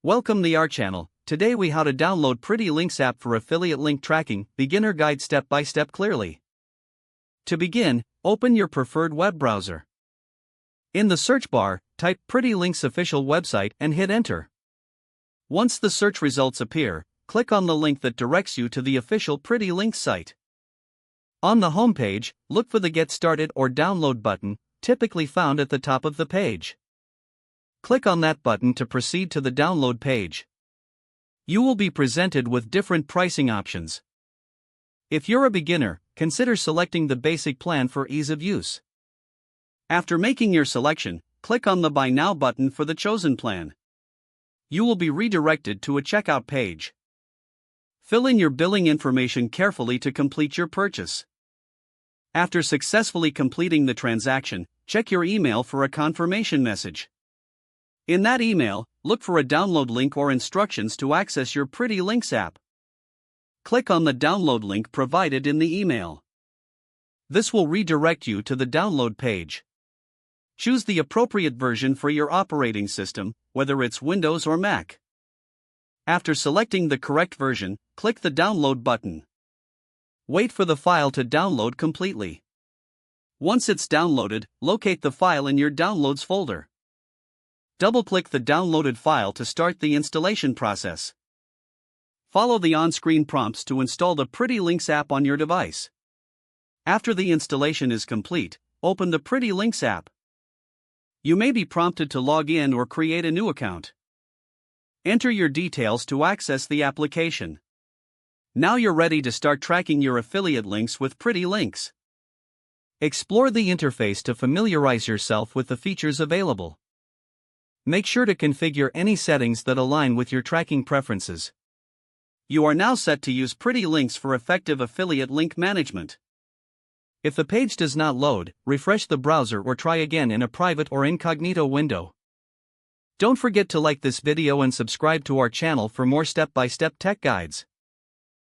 Welcome to our channel. Today we how to download Pretty Links app for affiliate link tracking, beginner guide step by step clearly. To begin, open your preferred web browser. In the search bar, type Pretty Links official website and hit enter. Once the search results appear, click on the link that directs you to the official Pretty Links site. On the home page, look for the Get Started or Download button, typically found at the top of the page. Click on that button to proceed to the download page. You will be presented with different pricing options. If you're a beginner, consider selecting the basic plan for ease of use. After making your selection, click on the Buy Now button for the chosen plan. You will be redirected to a checkout page. Fill in your billing information carefully to complete your purchase. After successfully completing the transaction, check your email for a confirmation message. In that email, look for a download link or instructions to access your Pretty Links app. Click on the download link provided in the email. This will redirect you to the download page. Choose the appropriate version for your operating system, whether it's Windows or Mac. After selecting the correct version, click the download button. Wait for the file to download completely. Once it's downloaded, locate the file in your Downloads folder. Double-click the downloaded file to start the installation process. Follow the on-screen prompts to install the Pretty Links app on your device. After the installation is complete, open the Pretty Links app. You may be prompted to log in or create a new account. Enter your details to access the application. Now you're ready to start tracking your affiliate links with Pretty Links. Explore the interface to familiarize yourself with the features available. Make sure to configure any settings that align with your tracking preferences. You are now set to use Pretty Links for effective affiliate link management. If the page does not load, refresh the browser or try again in a private or incognito window. Don't forget to like this video and subscribe to our channel for more step-by-step tech guides.